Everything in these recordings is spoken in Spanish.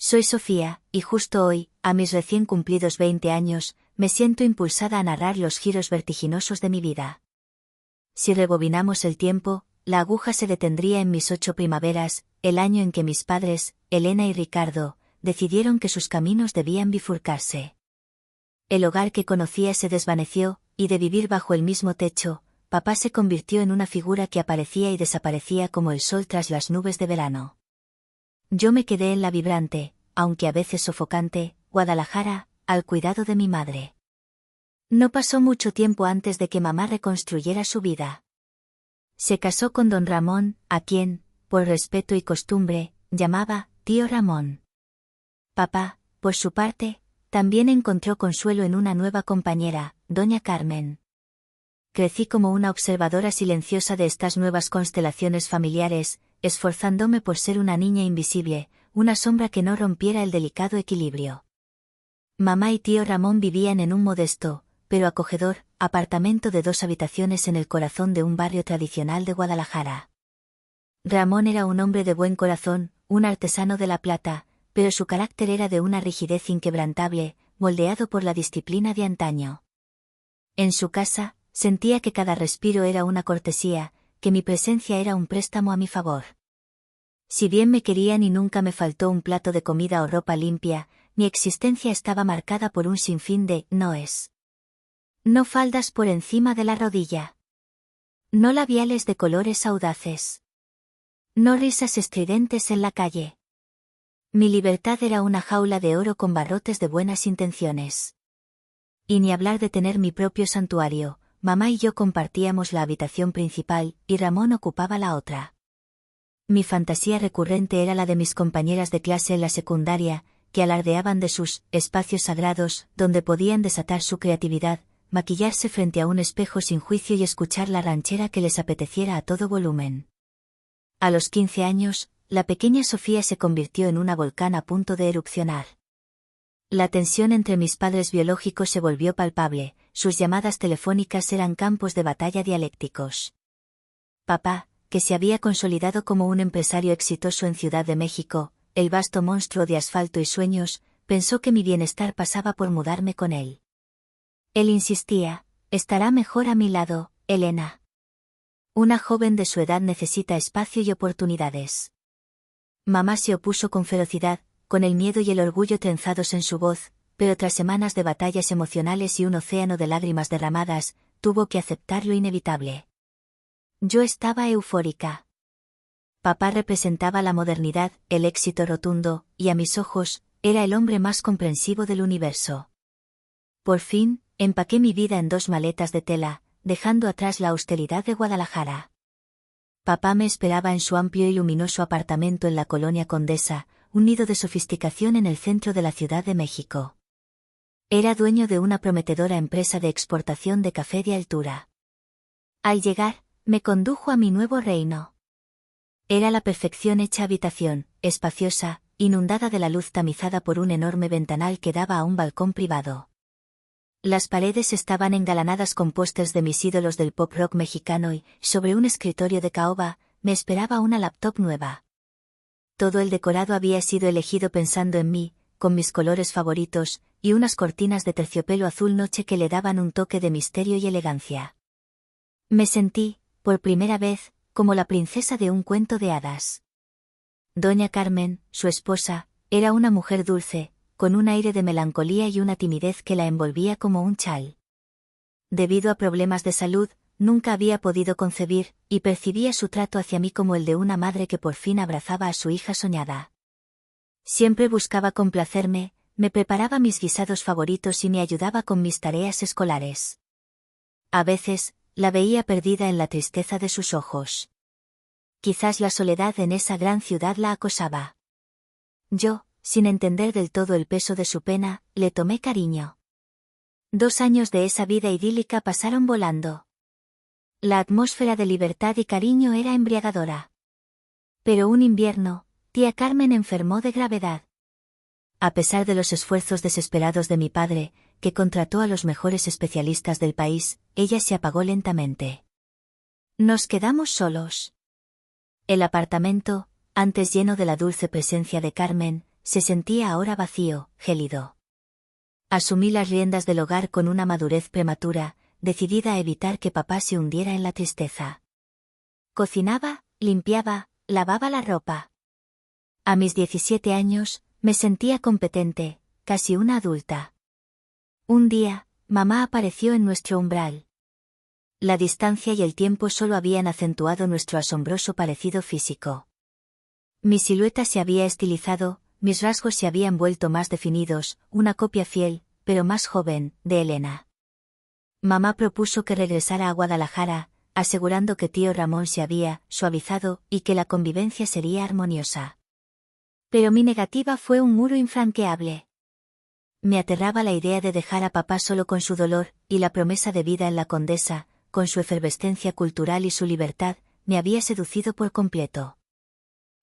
Soy Sofía, y justo hoy, a mis recién cumplidos 20 años, me siento impulsada a narrar los giros vertiginosos de mi vida. Si rebobinamos el tiempo, la aguja se detendría en mis 8 primaveras, el año en que mis padres, Elena y Ricardo, decidieron que sus caminos debían bifurcarse. El hogar que conocía se desvaneció, y de vivir bajo el mismo techo, papá se convirtió en una figura que aparecía y desaparecía como el sol tras las nubes de verano. Yo me quedé en la vibrante, aunque a veces sofocante, Guadalajara, al cuidado de mi madre. No pasó mucho tiempo antes de que mamá reconstruyera su vida. Se casó con don Ramón, a quien, por respeto y costumbre, llamaba tío Ramón. Papá, por su parte, también encontró consuelo en una nueva compañera, doña Carmen. Crecí como una observadora silenciosa de estas nuevas constelaciones familiares, esforzándome por ser una niña invisible, una sombra que no rompiera el delicado equilibrio. Mamá y tío Ramón vivían en un modesto, pero acogedor, apartamento de 2 habitaciones en el corazón de un barrio tradicional de Guadalajara. Ramón era un hombre de buen corazón, un artesano de la plata, pero su carácter era de una rigidez inquebrantable, moldeado por la disciplina de antaño. En su casa, sentía que cada respiro era una cortesía, que mi presencia era un préstamo a mi favor. Si bien me querían y nunca me faltó un plato de comida o ropa limpia, mi existencia estaba marcada por un sinfín de noes. No faldas por encima de la rodilla. No labiales de colores audaces. No risas estridentes en la calle. Mi libertad era una jaula de oro con barrotes de buenas intenciones. Y ni hablar de tener mi propio santuario. Mamá y yo compartíamos la habitación principal, y Ramón ocupaba la otra. Mi fantasía recurrente era la de mis compañeras de clase en la secundaria, que alardeaban de sus espacios sagrados, donde podían desatar su creatividad, maquillarse frente a un espejo sin juicio y escuchar la ranchera que les apeteciera a todo volumen. A los 15 años, la pequeña Sofía se convirtió en una volcán a punto de erupcionar. La tensión entre mis padres biológicos se volvió palpable, sus llamadas telefónicas eran campos de batalla dialécticos. Papá, que se había consolidado como un empresario exitoso en Ciudad de México, el vasto monstruo de asfalto y sueños, pensó que mi bienestar pasaba por mudarme con él. Él insistía, estará mejor a mi lado, Elena. Una joven de su edad necesita espacio y oportunidades. Mamá se opuso con ferocidad, con el miedo y el orgullo trenzados en su voz, pero tras semanas de batallas emocionales y un océano de lágrimas derramadas, tuvo que aceptar lo inevitable. Yo estaba eufórica. Papá representaba la modernidad, el éxito rotundo, y a mis ojos, era el hombre más comprensivo del universo. Por fin, empaqué mi vida en 2 maletas de tela, dejando atrás la austeridad de Guadalajara. Papá me esperaba en su amplio y luminoso apartamento en la colonia Condesa, un nido de sofisticación en el centro de la Ciudad de México. Era dueño de una prometedora empresa de exportación de café de altura. Al llegar, me condujo a mi nuevo reino. Era la perfección hecha habitación, espaciosa, inundada de la luz tamizada por un enorme ventanal que daba a un balcón privado. Las paredes estaban engalanadas con pósters de mis ídolos del pop rock mexicano y, sobre un escritorio de caoba, me esperaba una laptop nueva. Todo el decorado había sido elegido pensando en mí, con mis colores favoritos, y unas cortinas de terciopelo azul noche que le daban un toque de misterio y elegancia. Me sentí, por primera vez, como la princesa de un cuento de hadas. Doña Carmen, su esposa, era una mujer dulce, con un aire de melancolía y una timidez que la envolvía como un chal. Debido a problemas de salud, nunca había podido concebir, y percibía su trato hacia mí como el de una madre que por fin abrazaba a su hija soñada. Siempre buscaba complacerme, me preparaba mis guisados favoritos y me ayudaba con mis tareas escolares. A veces, la veía perdida en la tristeza de sus ojos. Quizás la soledad en esa gran ciudad la acosaba. Yo, sin entender del todo el peso de su pena, le tomé cariño. 2 años de esa vida idílica pasaron volando. La atmósfera de libertad y cariño era embriagadora. Pero un invierno, tía Carmen enfermó de gravedad. A pesar de los esfuerzos desesperados de mi padre, que contrató a los mejores especialistas del país, ella se apagó lentamente. Nos quedamos solos. El apartamento, antes lleno de la dulce presencia de Carmen, se sentía ahora vacío, gélido. Asumí las riendas del hogar con una madurez prematura, decidida a evitar que papá se hundiera en la tristeza. Cocinaba, limpiaba, lavaba la ropa. A mis 17 años, me sentía competente, casi una adulta. Un día, mamá apareció en nuestro umbral. La distancia y el tiempo solo habían acentuado nuestro asombroso parecido físico. Mi silueta se había estilizado, mis rasgos se habían vuelto más definidos, una copia fiel, pero más joven, de Elena. Mamá propuso que regresara a Guadalajara, asegurando que tío Ramón se había suavizado y que la convivencia sería armoniosa. Pero mi negativa fue un muro infranqueable. Me aterraba la idea de dejar a papá solo con su dolor, y la promesa de vida en la Condesa, con su efervescencia cultural y su libertad, me había seducido por completo.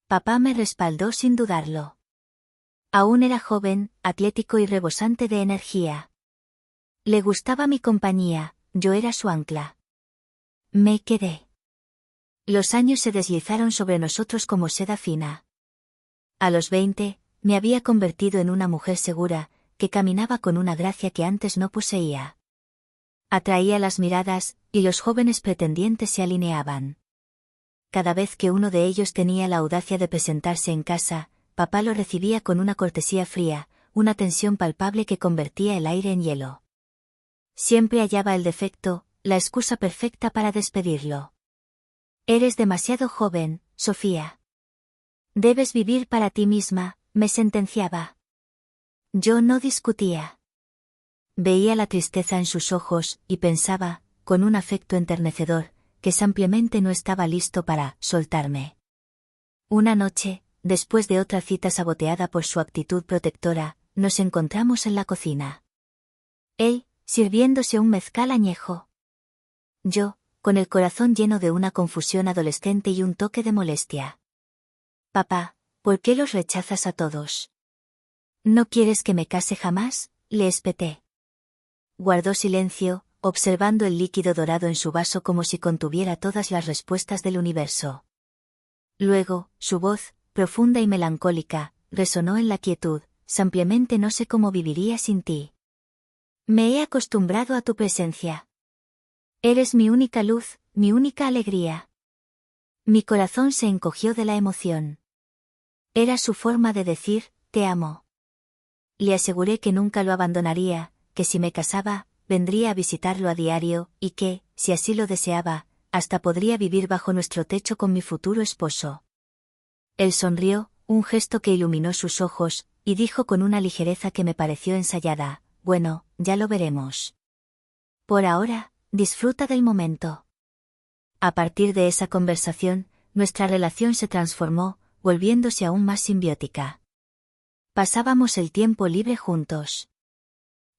Papá me respaldó sin dudarlo. Aún era joven, atlético y rebosante de energía. Le gustaba mi compañía, yo era su ancla. Me quedé. Los años se deslizaron sobre nosotros como seda fina. A los 20, me había convertido en una mujer segura, que caminaba con una gracia que antes no poseía. Atraía las miradas, y los jóvenes pretendientes se alineaban. Cada vez que uno de ellos tenía la audacia de presentarse en casa, papá lo recibía con una cortesía fría, una tensión palpable que convertía el aire en hielo. Siempre hallaba el defecto, la excusa perfecta para despedirlo. Eres demasiado joven, Sofía. Debes vivir para ti misma, me sentenciaba. Yo no discutía. Veía la tristeza en sus ojos, y pensaba, con un afecto enternecedor, que simplemente no estaba listo para soltarme. Una noche, después de otra cita saboteada por su actitud protectora, nos encontramos en la cocina. Él, sirviéndose un mezcal añejo. Yo, con el corazón lleno de una confusión adolescente y un toque de molestia. Papá, ¿por qué los rechazas a todos? ¿No quieres que me case jamás?, le espeté. Guardó silencio, observando el líquido dorado en su vaso como si contuviera todas las respuestas del universo. Luego, su voz, profunda y melancólica, resonó en la quietud: simplemente no sé cómo viviría sin ti. Me he acostumbrado a tu presencia. Eres mi única luz, mi única alegría. Mi corazón se encogió de la emoción. Era su forma de decir, te amo. Le aseguré que nunca lo abandonaría, que si me casaba, vendría a visitarlo a diario, y que, si así lo deseaba, hasta podría vivir bajo nuestro techo con mi futuro esposo. Él sonrió, un gesto que iluminó sus ojos, y dijo con una ligereza que me pareció ensayada: bueno, ya lo veremos. Por ahora, disfruta del momento. A partir de esa conversación, nuestra relación se transformó, volviéndose aún más simbiótica. Pasábamos el tiempo libre juntos.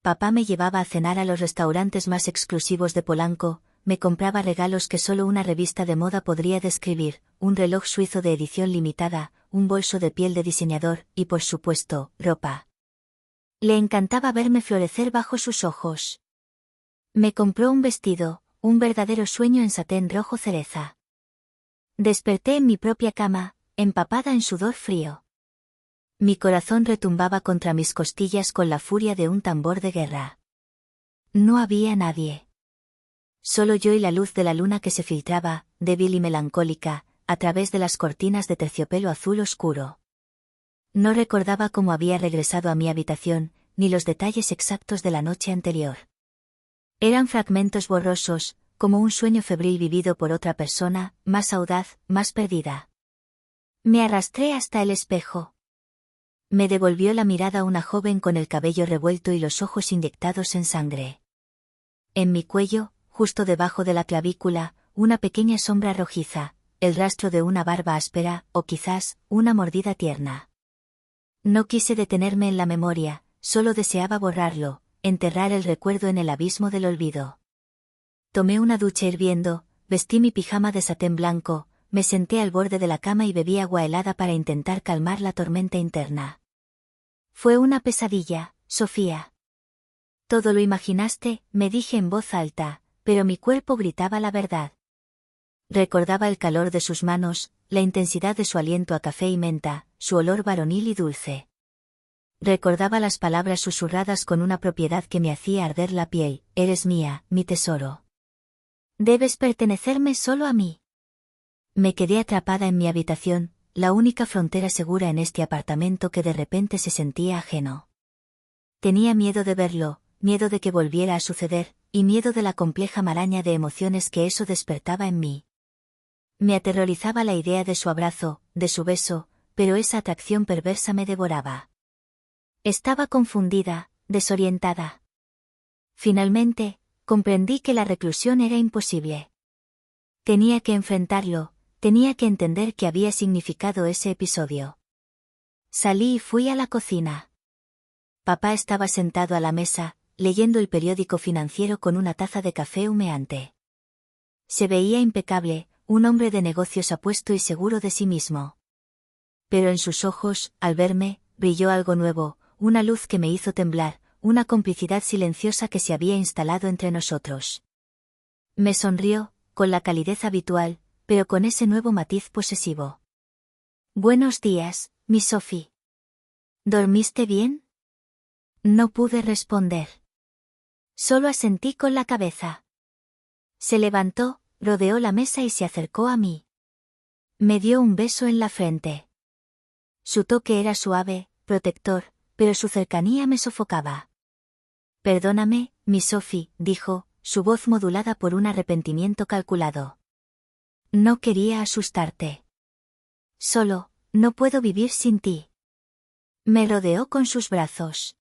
Papá me llevaba a cenar a los restaurantes más exclusivos de Polanco, me compraba regalos que solo una revista de moda podría describir, un reloj suizo de edición limitada, un bolso de piel de diseñador, y por supuesto, ropa. Le encantaba verme florecer bajo sus ojos. Me compró un vestido, un verdadero sueño en satén rojo cereza. Desperté en mi propia cama, empapada en sudor frío. Mi corazón retumbaba contra mis costillas con la furia de un tambor de guerra. No había nadie. Solo yo y la luz de la luna que se filtraba, débil y melancólica, a través de las cortinas de terciopelo azul oscuro. No recordaba cómo había regresado a mi habitación, ni los detalles exactos de la noche anterior. Eran fragmentos borrosos, como un sueño febril vivido por otra persona, más audaz, más perdida. Me arrastré hasta el espejo. Me devolvió la mirada una joven con el cabello revuelto y los ojos inyectados en sangre. En mi cuello, justo debajo de la clavícula, una pequeña sombra rojiza, el rastro de una barba áspera, o quizás, una mordida tierna. No quise detenerme en la memoria, solo deseaba borrarlo, enterrar el recuerdo en el abismo del olvido. Tomé una ducha hirviendo, vestí mi pijama de satén blanco, me senté al borde de la cama y bebí agua helada para intentar calmar la tormenta interna. Fue una pesadilla, Sofía. Todo lo imaginaste, me dije en voz alta, pero mi cuerpo gritaba la verdad. Recordaba el calor de sus manos, la intensidad de su aliento a café y menta, su olor varonil y dulce. Recordaba las palabras susurradas con una propiedad que me hacía arder la piel: eres mía, mi tesoro. Debes pertenecerme solo a mí. Me quedé atrapada en mi habitación, la única frontera segura en este apartamento que de repente se sentía ajeno. Tenía miedo de verlo, miedo de que volviera a suceder, y miedo de la compleja maraña de emociones que eso despertaba en mí. Me aterrorizaba la idea de su abrazo, de su beso, pero esa atracción perversa me devoraba. Estaba confundida, desorientada. Finalmente, comprendí que la reclusión era imposible. Tenía que enfrentarlo, tenía que entender qué había significado ese episodio. Salí y fui a la cocina. Papá estaba sentado a la mesa, leyendo el periódico financiero con una taza de café humeante. Se veía impecable, un hombre de negocios apuesto y seguro de sí mismo. Pero en sus ojos, al verme, brilló algo nuevo, una luz que me hizo temblar, una complicidad silenciosa que se había instalado entre nosotros. Me sonrió, con la calidez habitual, pero con ese nuevo matiz posesivo. Buenos días, mi Sophie. ¿Dormiste bien? No pude responder. Solo asentí con la cabeza. Se levantó, rodeó la mesa y se acercó a mí. Me dio un beso en la frente. Su toque era suave, protector, pero su cercanía me sofocaba. Perdóname, mi Sophie, dijo, su voz modulada por un arrepentimiento calculado. No quería asustarte. Solo, no puedo vivir sin ti. Me rodeó con sus brazos.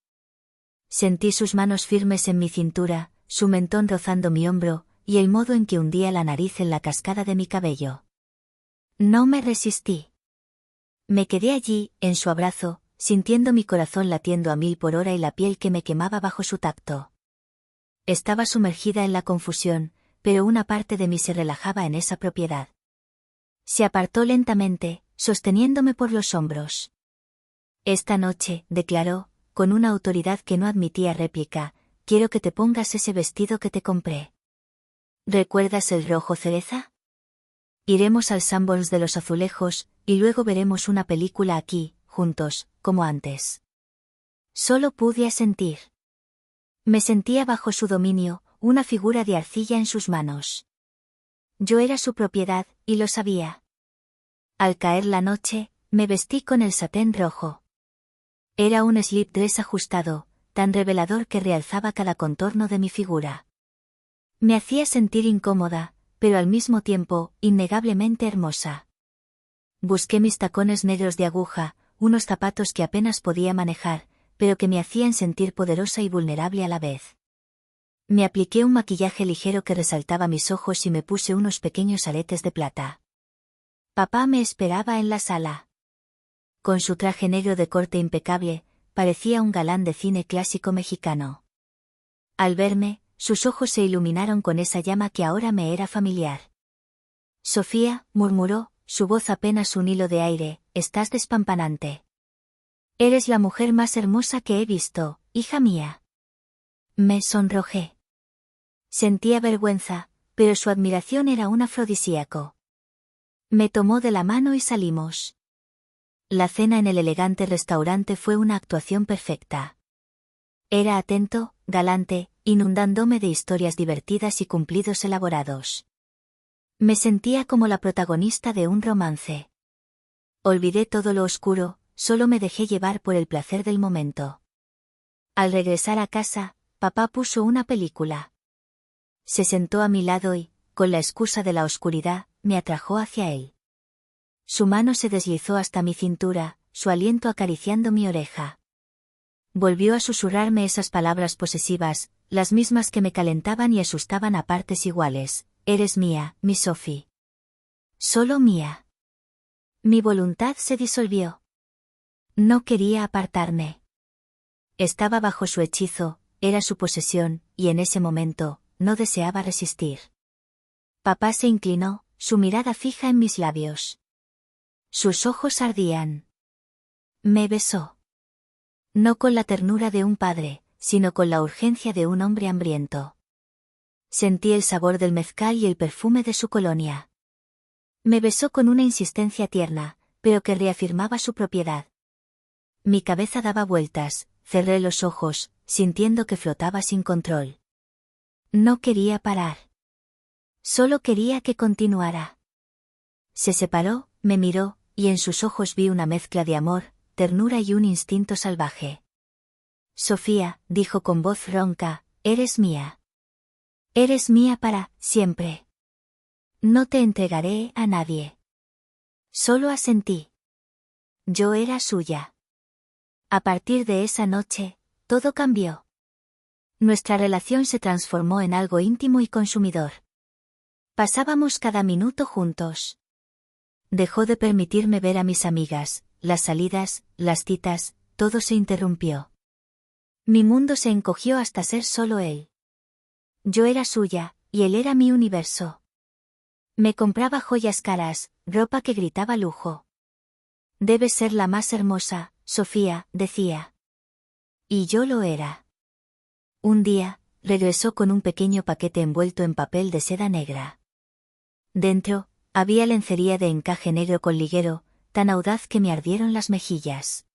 Sentí sus manos firmes en mi cintura, su mentón rozando mi hombro, y el modo en que hundía la nariz en la cascada de mi cabello. No me resistí. Me quedé allí, en su abrazo, sintiendo mi corazón latiendo a 1000 por hora y la piel que me quemaba bajo su tacto. Estaba sumergida en la confusión, pero una parte de mí se relajaba en esa propiedad. Se apartó lentamente, sosteniéndome por los hombros. Esta noche, declaró, con una autoridad que no admitía réplica, quiero que te pongas ese vestido que te compré. ¿Recuerdas el rojo cereza? Iremos al Sanborns de los Azulejos, y luego veremos una película aquí, juntos, como antes. Solo pude asentir. Me sentía bajo su dominio, una figura de arcilla en sus manos. Yo era su propiedad, y lo sabía. Al caer la noche, me vestí con el satén rojo. Era un slip dress ajustado, tan revelador que realzaba cada contorno de mi figura. Me hacía sentir incómoda, pero al mismo tiempo, innegablemente hermosa. Busqué mis tacones negros de aguja, unos zapatos que apenas podía manejar, pero que me hacían sentir poderosa y vulnerable a la vez. Me apliqué un maquillaje ligero que resaltaba mis ojos y me puse unos pequeños aretes de plata. Papá me esperaba en la sala. Con su traje negro de corte impecable, parecía un galán de cine clásico mexicano. Al verme, sus ojos se iluminaron con esa llama que ahora me era familiar. Sofía, murmuró, su voz apenas un hilo de aire, estás despampanante. Eres la mujer más hermosa que he visto, hija mía. Me sonrojé. Sentía vergüenza, pero su admiración era un afrodisíaco. Me tomó de la mano y salimos. La cena en el elegante restaurante fue una actuación perfecta. Era atento, galante, inundándome de historias divertidas y cumplidos elaborados. Me sentía como la protagonista de un romance. Olvidé todo lo oscuro, solo me dejé llevar por el placer del momento. Al regresar a casa, papá puso una película. Se sentó a mi lado y, con la excusa de la oscuridad, me atrajo hacia él. Su mano se deslizó hasta mi cintura, su aliento acariciando mi oreja. Volvió a susurrarme esas palabras posesivas, las mismas que me calentaban y asustaban a partes iguales. Eres mía, mi Sophie. Solo mía. Mi voluntad se disolvió. No quería apartarme. Estaba bajo su hechizo, era su posesión, y en ese momento, no deseaba resistir. Papá se inclinó, su mirada fija en mis labios. Sus ojos ardían. Me besó. No con la ternura de un padre, sino con la urgencia de un hombre hambriento. Sentí el sabor del mezcal y el perfume de su colonia. Me besó con una insistencia tierna, pero que reafirmaba su propiedad. Mi cabeza daba vueltas, cerré los ojos, sintiendo que flotaba sin control. No quería parar. Solo quería que continuara. Se separó, me miró, y en sus ojos vi una mezcla de amor, ternura y un instinto salvaje. Sofía, dijo con voz ronca, eres mía. Eres mía para siempre. No te entregaré a nadie. Solo asentí. Yo era suya. A partir de esa noche, todo cambió. Nuestra relación se transformó en algo íntimo y consumidor. Pasábamos cada minuto juntos. Dejó de permitirme ver a mis amigas, las salidas, las citas, todo se interrumpió. Mi mundo se encogió hasta ser solo él. Yo era suya, y él era mi universo. Me compraba joyas caras, ropa que gritaba lujo. Debes ser la más hermosa, Sofía, decía. Y yo lo era. Un día, regresó con un pequeño paquete envuelto en papel de seda negra. Dentro, había lencería de encaje negro con liguero, tan audaz que me ardieron las mejillas.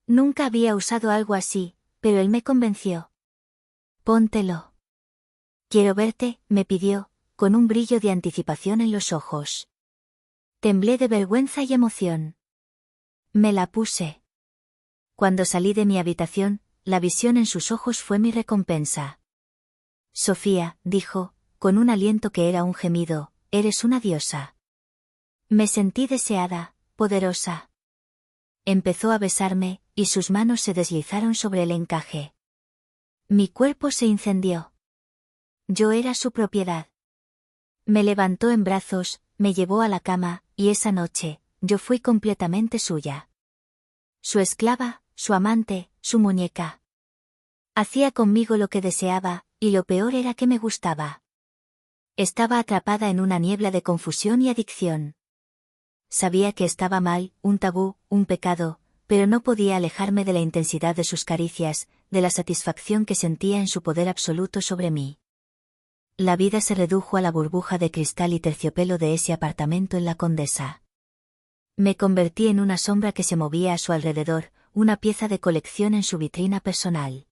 Nunca había usado algo así, pero él me convenció. Póntelo. Quiero verte, me pidió, con un brillo de anticipación en los ojos. Temblé de vergüenza y emoción. Me la puse. Cuando salí de mi habitación, la visión en sus ojos fue mi recompensa. Sofía, dijo, con un aliento que era un gemido, eres una diosa. Me sentí deseada, poderosa. Empezó a besarme, y sus manos se deslizaron sobre el encaje. Mi cuerpo se incendió. Yo era su propiedad. Me levantó en brazos, me llevó a la cama, y esa noche, yo fui completamente suya. Su esclava, su amante, su muñeca. Hacía conmigo lo que deseaba, y lo peor era que me gustaba. Estaba atrapada en una niebla de confusión y adicción. Sabía que estaba mal, un tabú, un pecado, pero no podía alejarme de la intensidad de sus caricias, de la satisfacción que sentía en su poder absoluto sobre mí. La vida se redujo a la burbuja de cristal y terciopelo de ese apartamento en la Condesa. Me convertí en una sombra que se movía a su alrededor, una pieza de colección en su vitrina personal.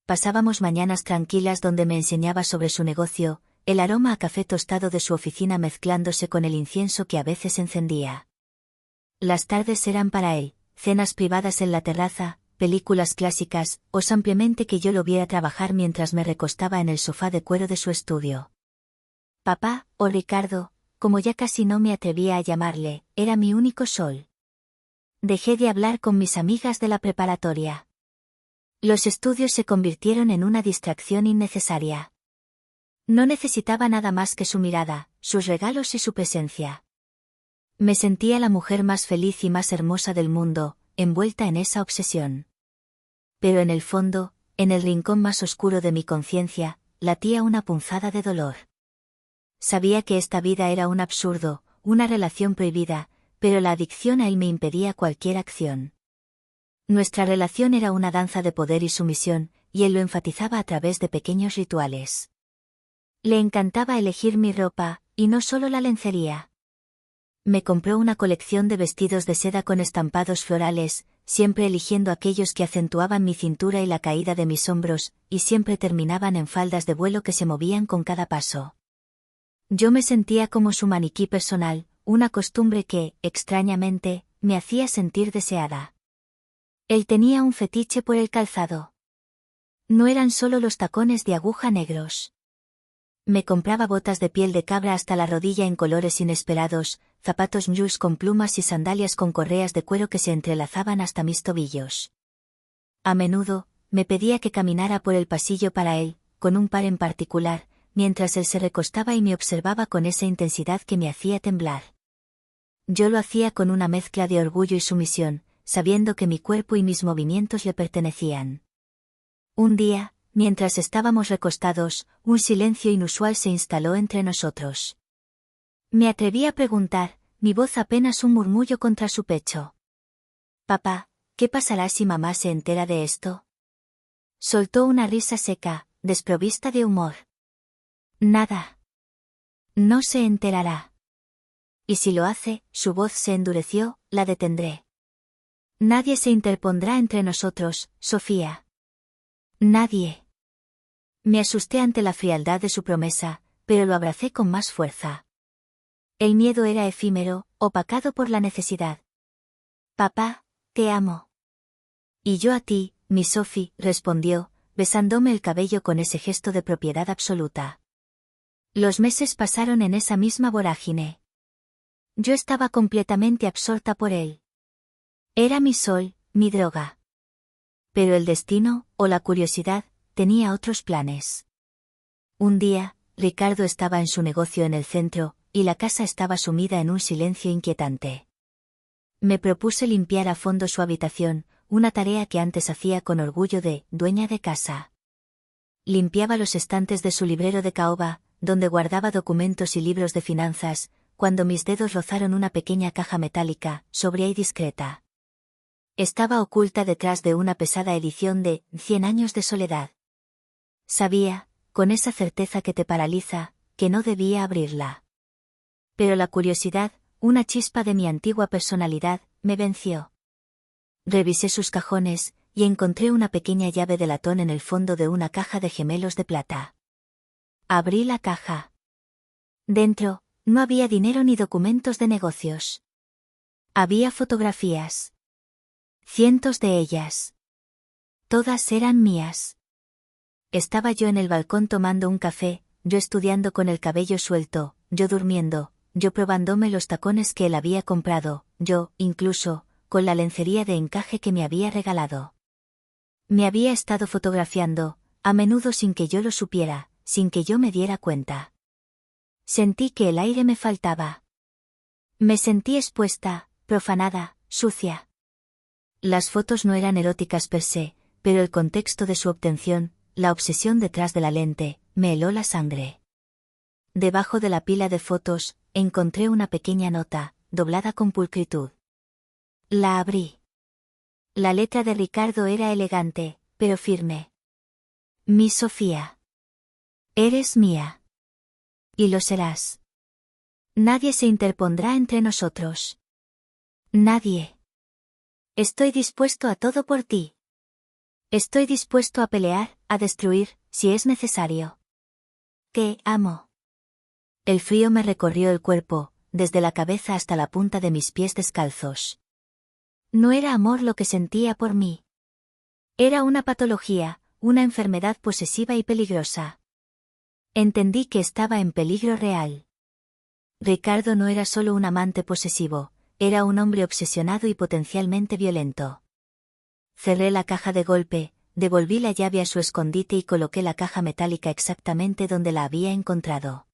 Pasábamos mañanas tranquilas donde me enseñaba sobre su negocio, el aroma a café tostado de su oficina mezclándose con el incienso que a veces encendía. Las tardes eran para él, cenas privadas en la terraza, películas clásicas, o simplemente que yo lo viera trabajar mientras me recostaba en el sofá de cuero de su estudio. Papá, o Ricardo, como ya casi no me atrevía a llamarle, era mi único sol. Dejé de hablar con mis amigas de la preparatoria. Los estudios se convirtieron en una distracción innecesaria. No necesitaba nada más que su mirada, sus regalos y su presencia. Me sentía la mujer más feliz y más hermosa del mundo, envuelta en esa obsesión. Pero en el fondo, en el rincón más oscuro de mi conciencia, latía una punzada de dolor. Sabía que esta vida era un absurdo, una relación prohibida, pero la adicción a él me impedía cualquier acción. Nuestra relación era una danza de poder y sumisión, y él lo enfatizaba a través de pequeños rituales. Le encantaba elegir mi ropa, y no solo la lencería. Me compró una colección de vestidos de seda con estampados florales, siempre eligiendo aquellos que acentuaban mi cintura y la caída de mis hombros, y siempre terminaban en faldas de vuelo que se movían con cada paso. Yo me sentía como su maniquí personal, una costumbre que, extrañamente, me hacía sentir deseada. Él tenía un fetiche por el calzado. No eran solo los tacones de aguja negros. Me compraba botas de piel de cabra hasta la rodilla en colores inesperados, zapatos mjus con plumas y sandalias con correas de cuero que se entrelazaban hasta mis tobillos. A menudo, me pedía que caminara por el pasillo para él, con un par en particular, mientras él se recostaba y me observaba con esa intensidad que me hacía temblar. Yo lo hacía con una mezcla de orgullo y sumisión, sabiendo que mi cuerpo y mis movimientos le pertenecían. Un día, mientras estábamos recostados, un silencio inusual se instaló entre nosotros. Me atreví a preguntar, mi voz apenas un murmullo contra su pecho. Papá, ¿qué pasará si mamá se entera de esto? Soltó una risa seca, desprovista de humor. Nada. No se enterará. Y si lo hace, su voz se endureció, la detendré. Nadie se interpondrá entre nosotros, Sofía. Nadie. Me asusté ante la frialdad de su promesa, pero lo abracé con más fuerza. El miedo era efímero, opacado por la necesidad. Papá, te amo. Y yo a ti, mi Sophie, respondió, besándome el cabello con ese gesto de propiedad absoluta. Los meses pasaron en esa misma vorágine. Yo estaba completamente absorta por él. Era mi sol, mi droga. Pero el destino, o la curiosidad, tenía otros planes. Un día, Ricardo estaba en su negocio en el centro, y la casa estaba sumida en un silencio inquietante. Me propuse limpiar a fondo su habitación, una tarea que antes hacía con orgullo de dueña de casa. Limpiaba los estantes de su librero de caoba, donde guardaba documentos y libros de finanzas, cuando mis dedos rozaron una pequeña caja metálica, sobria y discreta. Estaba oculta detrás de una pesada edición de 100 años de soledad. Sabía, con esa certeza que te paraliza, que no debía abrirla. Pero la curiosidad, una chispa de mi antigua personalidad, me venció. Revisé sus cajones, y encontré una pequeña llave de latón en el fondo de una caja de gemelos de plata. Abrí la caja. Dentro, no había dinero ni documentos de negocios. Había fotografías. Cientos de ellas. Todas eran mías. Estaba yo en el balcón tomando un café, yo estudiando con el cabello suelto, yo durmiendo, yo probándome los tacones que él había comprado, yo, incluso, con la lencería de encaje que me había regalado. Me había estado fotografiando, a menudo sin que yo lo supiera, sin que yo me diera cuenta. Sentí que el aire me faltaba. Me sentí expuesta, profanada, sucia. Las fotos no eran eróticas per se, pero el contexto de su obtención, la obsesión detrás de la lente, me heló la sangre. Debajo de la pila de fotos, encontré una pequeña nota, doblada con pulcritud. La abrí. La letra de Ricardo era elegante, pero firme. Mi Sofía. Eres mía. Y lo serás. Nadie se interpondrá entre nosotros. Nadie. Estoy dispuesto a todo por ti. Estoy dispuesto a pelear, a destruir, si es necesario. Te amo. El frío me recorrió el cuerpo, desde la cabeza hasta la punta de mis pies descalzos. No era amor lo que sentía por mí. Era una patología, una enfermedad posesiva y peligrosa. Entendí que estaba en peligro real. Ricardo no era solo un amante posesivo, era un hombre obsesionado y potencialmente violento. Cerré la caja de golpe, devolví la llave a su escondite y coloqué la caja metálica exactamente donde la había encontrado.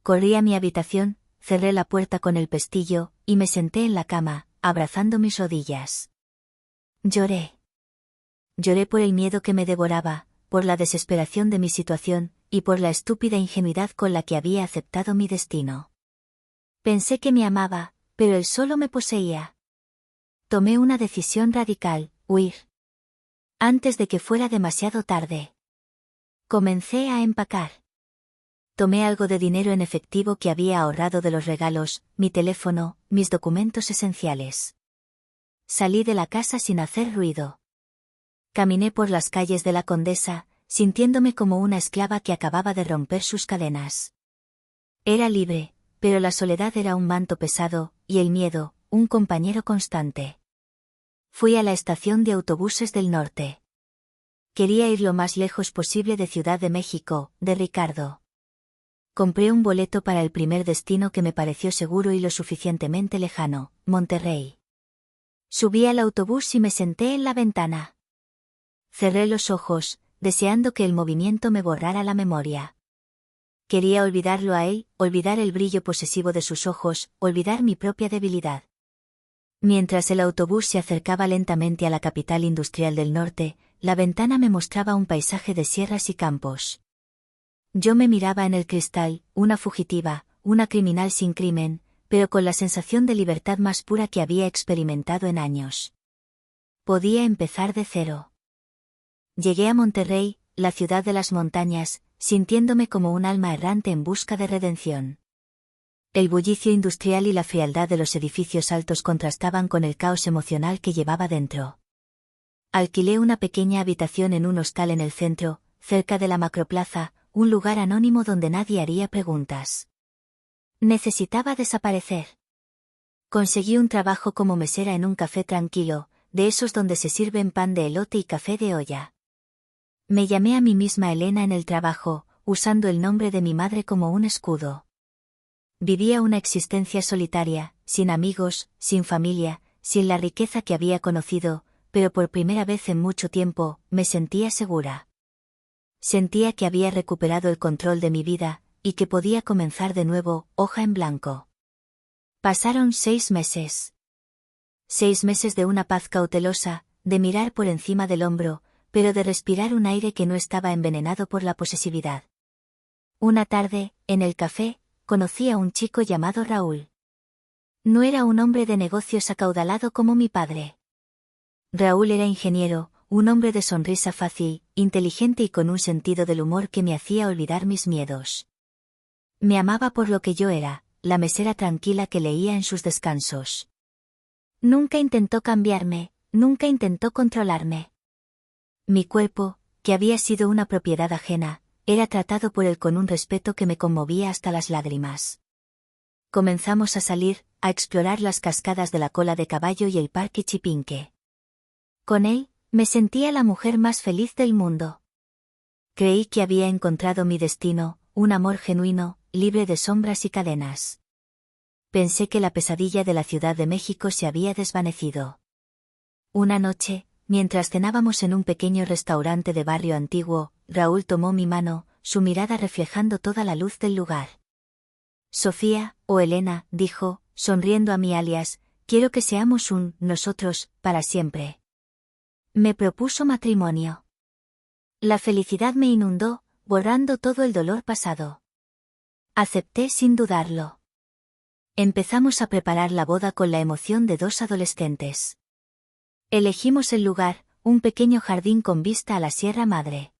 Corrí a mi habitación, cerré la puerta con el pestillo, y me senté en la cama, abrazando mis rodillas. Lloré. Lloré por el miedo que me devoraba, por la desesperación de mi situación, y por la estúpida ingenuidad con la que había aceptado mi destino. Pensé que me amaba, pero él solo me poseía. Tomé una decisión radical, huir. Antes de que fuera demasiado tarde. Comencé a empacar. Tomé algo de dinero en efectivo que había ahorrado de los regalos, mi teléfono, mis documentos esenciales. Salí de la casa sin hacer ruido. Caminé por las calles de la Condesa, sintiéndome como una esclava que acababa de romper sus cadenas. Era libre, pero la soledad era un manto pesado, y el miedo, un compañero constante. Fui a la estación de autobuses del norte. Quería ir lo más lejos posible de Ciudad de México, de Ricardo. Compré un boleto para el primer destino que me pareció seguro y lo suficientemente lejano, Monterrey. Subí al autobús y me senté en la ventana. Cerré los ojos, deseando que el movimiento me borrara la memoria. Quería olvidarlo a él, olvidar el brillo posesivo de sus ojos, olvidar mi propia debilidad. Mientras el autobús se acercaba lentamente a la capital industrial del norte, la ventana me mostraba un paisaje de sierras y campos. Yo me miraba en el cristal, una fugitiva, una criminal sin crimen, pero con la sensación de libertad más pura que había experimentado en años. Podía empezar de cero. Llegué a Monterrey, la ciudad de las montañas, sintiéndome como un alma errante en busca de redención. El bullicio industrial y la frialdad de los edificios altos contrastaban con el caos emocional que llevaba dentro. Alquilé una pequeña habitación en un hostal en el centro, cerca de la macroplaza, un lugar anónimo donde nadie haría preguntas. Necesitaba desaparecer. Conseguí un trabajo como mesera en un café tranquilo, de esos donde se sirven pan de elote y café de olla. Me llamé a mí misma Elena en el trabajo, usando el nombre de mi madre como un escudo. Vivía una existencia solitaria, sin amigos, sin familia, sin la riqueza que había conocido, pero por primera vez en mucho tiempo, me sentía segura. Sentía que había recuperado el control de mi vida, y que podía comenzar de nuevo, hoja en blanco. Pasaron 6 meses. 6 meses de una paz cautelosa, de mirar por encima del hombro, pero de respirar un aire que no estaba envenenado por la posesividad. Una tarde, en el café, conocí a un chico llamado Raúl. No era un hombre de negocios acaudalado como mi padre. Raúl era ingeniero, un hombre de sonrisa fácil, inteligente y con un sentido del humor que me hacía olvidar mis miedos. Me amaba por lo que yo era, la mesera tranquila que leía en sus descansos. Nunca intentó cambiarme, nunca intentó controlarme. Mi cuerpo, que había sido una propiedad ajena, era tratado por él con un respeto que me conmovía hasta las lágrimas. Comenzamos a salir, a explorar las cascadas de la Cola de Caballo y el Parque Chipinque. Con él, me sentía la mujer más feliz del mundo. Creí que había encontrado mi destino, un amor genuino, libre de sombras y cadenas. Pensé que la pesadilla de la Ciudad de México se había desvanecido. Una noche, mientras cenábamos en un pequeño restaurante de barrio antiguo, Raúl tomó mi mano, su mirada reflejando toda la luz del lugar. Sofía, o Elena, dijo, sonriendo a mi alias, quiero que seamos nosotros, para siempre. Me propuso matrimonio. La felicidad me inundó, borrando todo el dolor pasado. Acepté sin dudarlo. Empezamos a preparar la boda con la emoción de 2 adolescentes. Elegimos el lugar, un pequeño jardín con vista a la Sierra Madre.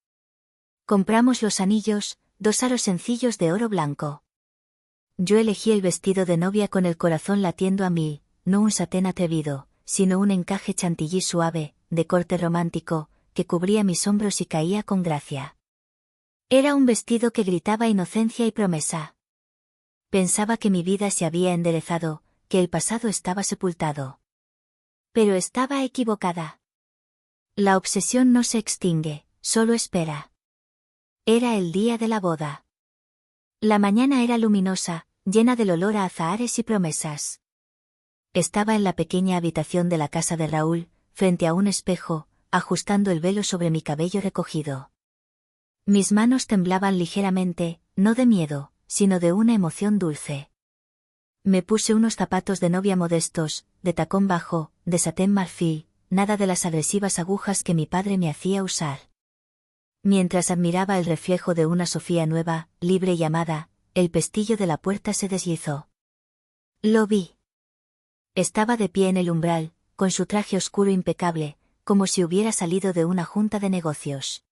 Compramos los anillos, 2 aros sencillos de oro blanco. Yo elegí el vestido de novia con el corazón latiendo a 1000, no un satén atrevido, sino un encaje chantilly suave, de corte romántico, que cubría mis hombros y caía con gracia. Era un vestido que gritaba inocencia y promesa. Pensaba que mi vida se había enderezado, que el pasado estaba sepultado. Pero estaba equivocada. La obsesión no se extingue, solo espera. Era el día de la boda. La mañana era luminosa, llena del olor a azahares y promesas. Estaba en la pequeña habitación de la casa de Raúl, frente a un espejo, ajustando el velo sobre mi cabello recogido. Mis manos temblaban ligeramente, no de miedo, sino de una emoción dulce. Me puse unos zapatos de novia modestos, de tacón bajo, de satén marfil, nada de las agresivas agujas que mi padre me hacía usar. Mientras admiraba el reflejo de una Sofía nueva, libre y amada, el pestillo de la puerta se deslizó. Lo vi. Estaba de pie en el umbral, con su traje oscuro impecable, como si hubiera salido de una junta de negocios.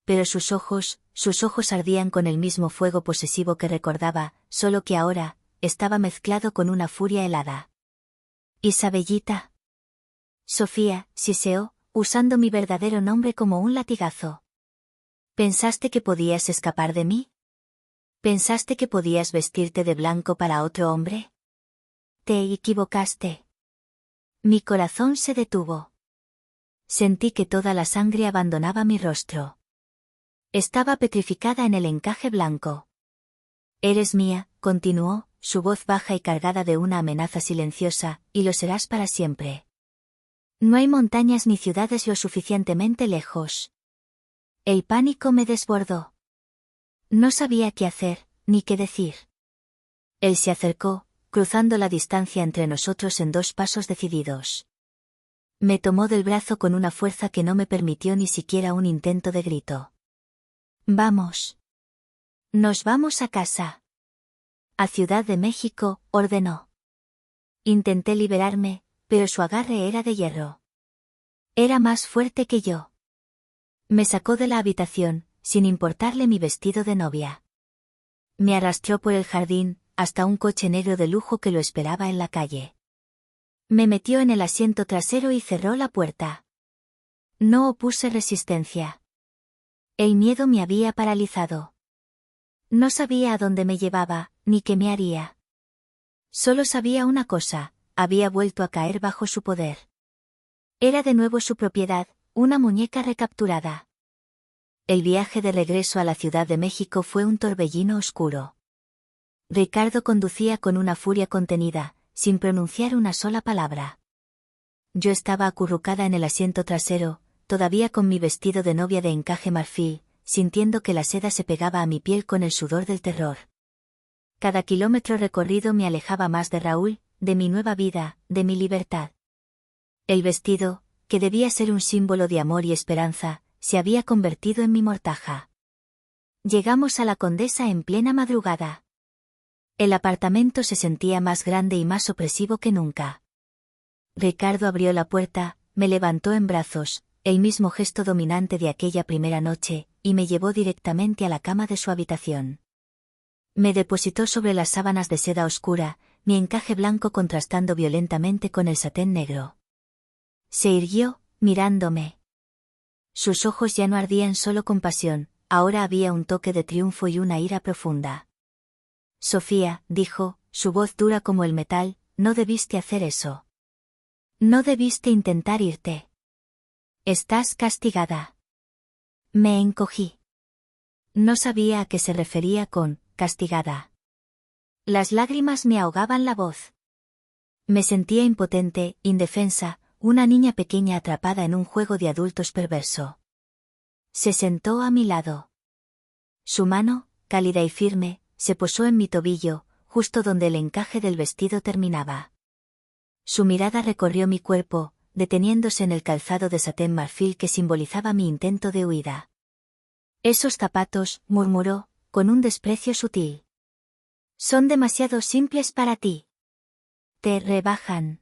Pero sus ojos ardían con el mismo fuego posesivo que recordaba, solo que ahora, estaba mezclado con una furia helada. Isabellita. Sofía, siseó, usando mi verdadero nombre como un latigazo. ¿Pensaste que podías escapar de mí? ¿Pensaste que podías vestirte de blanco para otro hombre? Te equivocaste. Mi corazón se detuvo. Sentí que toda la sangre abandonaba mi rostro. Estaba petrificada en el encaje blanco. Eres mía, continuó, su voz baja y cargada de una amenaza silenciosa, y lo serás para siempre. No hay montañas ni ciudades lo suficientemente lejos. El pánico me desbordó. No sabía qué hacer, ni qué decir. Él se acercó, cruzando la distancia entre nosotros en 2 pasos decididos. Me tomó del brazo con una fuerza que no me permitió ni siquiera un intento de grito. Vamos. Nos vamos a casa. A Ciudad de México, ordenó. Intenté liberarme, pero su agarre era de hierro. Era más fuerte que yo. Me sacó de la habitación, sin importarle mi vestido de novia. Me arrastró por el jardín, hasta un coche negro de lujo que lo esperaba en la calle. Me metió en el asiento trasero y cerró la puerta. No opuse resistencia. El miedo me había paralizado. No sabía a dónde me llevaba, ni qué me haría. Solo sabía una cosa, había vuelto a caer bajo su poder. Era de nuevo su propiedad, una muñeca recapturada. El viaje de regreso a la Ciudad de México fue un torbellino oscuro. Ricardo conducía con una furia contenida, sin pronunciar una sola palabra. Yo estaba acurrucada en el asiento trasero, todavía con mi vestido de novia de encaje marfil, sintiendo que la seda se pegaba a mi piel con el sudor del terror. Cada kilómetro recorrido me alejaba más de Raúl, de mi nueva vida, de mi libertad. El vestido, que debía ser un símbolo de amor y esperanza, se había convertido en mi mortaja. Llegamos a la Condesa en plena madrugada. El apartamento se sentía más grande y más opresivo que nunca. Ricardo abrió la puerta, me levantó en brazos, el mismo gesto dominante de aquella primera noche, y me llevó directamente a la cama de su habitación. Me depositó sobre las sábanas de seda oscura, mi encaje blanco contrastando violentamente con el satén negro. Se irguió, mirándome. Sus ojos ya no ardían solo con pasión, ahora había un toque de triunfo y una ira profunda. Sofía, dijo, su voz dura como el metal, no debiste hacer eso. No debiste intentar irte. Estás castigada. Me encogí. No sabía a qué se refería con castigada. Las lágrimas me ahogaban la voz. Me sentía impotente, indefensa, una niña pequeña atrapada en un juego de adultos perverso. Se sentó a mi lado. Su mano, cálida y firme, se posó en mi tobillo, justo donde el encaje del vestido terminaba. Su mirada recorrió mi cuerpo, deteniéndose en el calzado de satén marfil que simbolizaba mi intento de huida. Esos zapatos, murmuró, con un desprecio sutil. Son demasiado simples para ti. Te rebajan.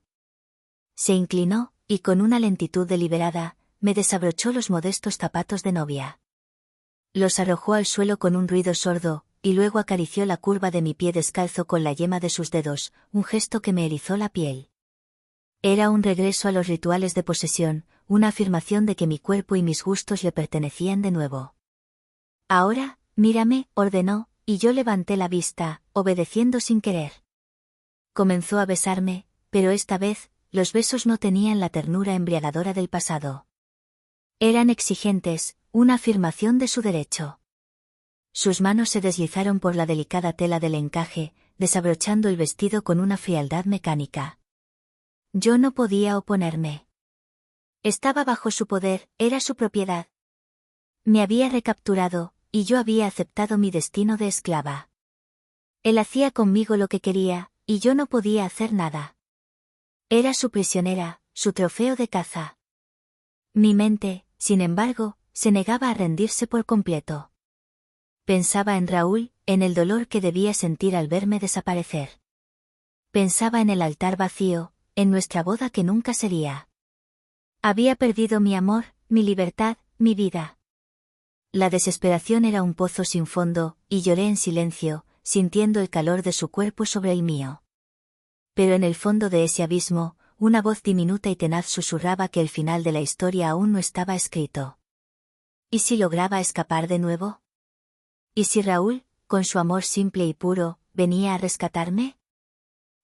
Se inclinó, y con una lentitud deliberada, me desabrochó los modestos zapatos de novia. Los arrojó al suelo con un ruido sordo, y luego acarició la curva de mi pie descalzo con la yema de sus dedos, un gesto que me erizó la piel. Era un regreso a los rituales de posesión, una afirmación de que mi cuerpo y mis gustos le pertenecían de nuevo. Ahora, mírame, ordenó, y yo levanté la vista, obedeciendo sin querer. Comenzó a besarme, pero esta vez, los besos no tenían la ternura embriagadora del pasado. Eran exigentes, una afirmación de su derecho. Sus manos se deslizaron por la delicada tela del encaje, desabrochando el vestido con una frialdad mecánica. Yo no podía oponerme. Estaba bajo su poder, era su propiedad. Me había recapturado, y yo había aceptado mi destino de esclava. Él hacía conmigo lo que quería, y yo no podía hacer nada. Era su prisionera, su trofeo de caza. Mi mente, sin embargo, se negaba a rendirse por completo. Pensaba en Raúl, en el dolor que debía sentir al verme desaparecer. Pensaba en el altar vacío, en nuestra boda que nunca sería. Había perdido mi amor, mi libertad, mi vida. La desesperación era un pozo sin fondo, y lloré en silencio, sintiendo el calor de su cuerpo sobre el mío. Pero en el fondo de ese abismo, una voz diminuta y tenaz susurraba que el final de la historia aún no estaba escrito. ¿Y si lograba escapar de nuevo? ¿Y si Raúl, con su amor simple y puro, venía a rescatarme?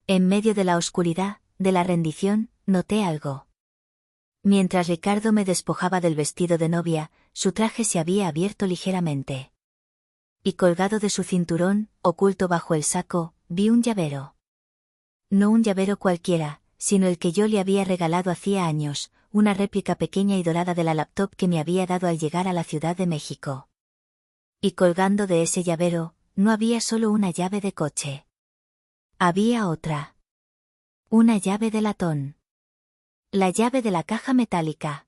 En medio de la oscuridad, de la rendición, noté algo. Mientras Ricardo me despojaba del vestido de novia, su traje se había abierto ligeramente. Y colgado de su cinturón, oculto bajo el saco, vi un llavero. No un llavero cualquiera, sino el que yo le había regalado hacía años, una réplica pequeña y dorada de la laptop que me había dado al llegar a la Ciudad de México. Y colgando de ese llavero, no había solo una llave de coche. Había otra. Una llave de latón. La llave de la caja metálica.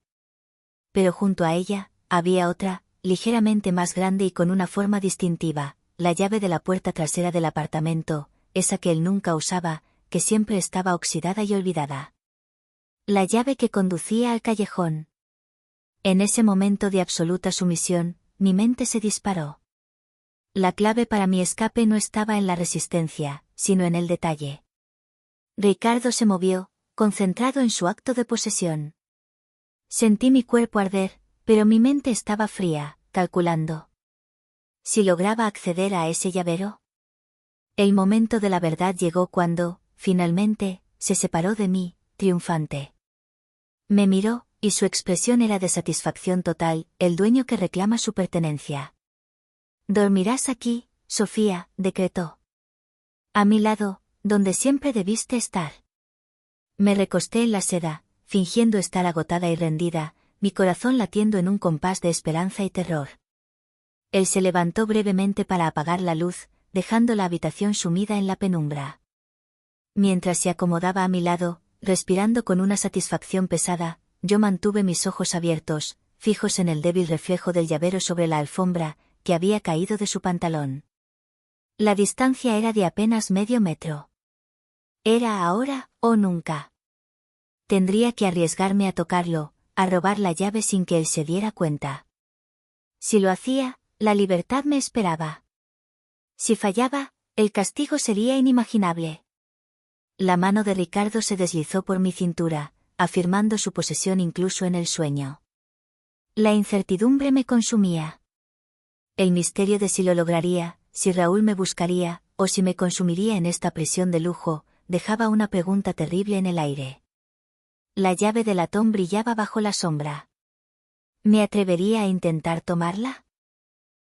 Pero junto a ella, había otra, ligeramente más grande y con una forma distintiva, la llave de la puerta trasera del apartamento, esa que él nunca usaba, que siempre estaba oxidada y olvidada. La llave que conducía al callejón. En ese momento de absoluta sumisión, mi mente se disparó. La clave para mi escape no estaba en la resistencia, sino en el detalle. Ricardo se movió, concentrado en su acto de posesión. Sentí mi cuerpo arder, pero mi mente estaba fría, calculando. ¿Si lograba acceder a ese llavero? El momento de la verdad llegó cuando, finalmente, se separó de mí, triunfante. Me miró, y su expresión era de satisfacción total, el dueño que reclama su pertenencia. «Dormirás aquí, Sofía», decretó. «A mi lado, donde siempre debiste estar». Me recosté en la seda, fingiendo estar agotada y rendida, mi corazón latiendo en un compás de esperanza y terror. Él se levantó brevemente para apagar la luz, dejando la habitación sumida en la penumbra. Mientras se acomodaba a mi lado, respirando con una satisfacción pesada, yo mantuve mis ojos abiertos, fijos en el débil reflejo del llavero sobre la alfombra, que había caído de su pantalón. La distancia era de apenas medio metro. Era ahora, o nunca. Tendría que arriesgarme a tocarlo, a robar la llave sin que él se diera cuenta. Si lo hacía, la libertad me esperaba. Si fallaba, el castigo sería inimaginable. La mano de Ricardo se deslizó por mi cintura, afirmando su posesión incluso en el sueño. La incertidumbre me consumía. El misterio de si lo lograría, si Raúl me buscaría, o si me consumiría en esta prisión de lujo, dejaba una pregunta terrible en el aire. La llave de latón brillaba bajo la sombra. ¿Me atrevería a intentar tomarla?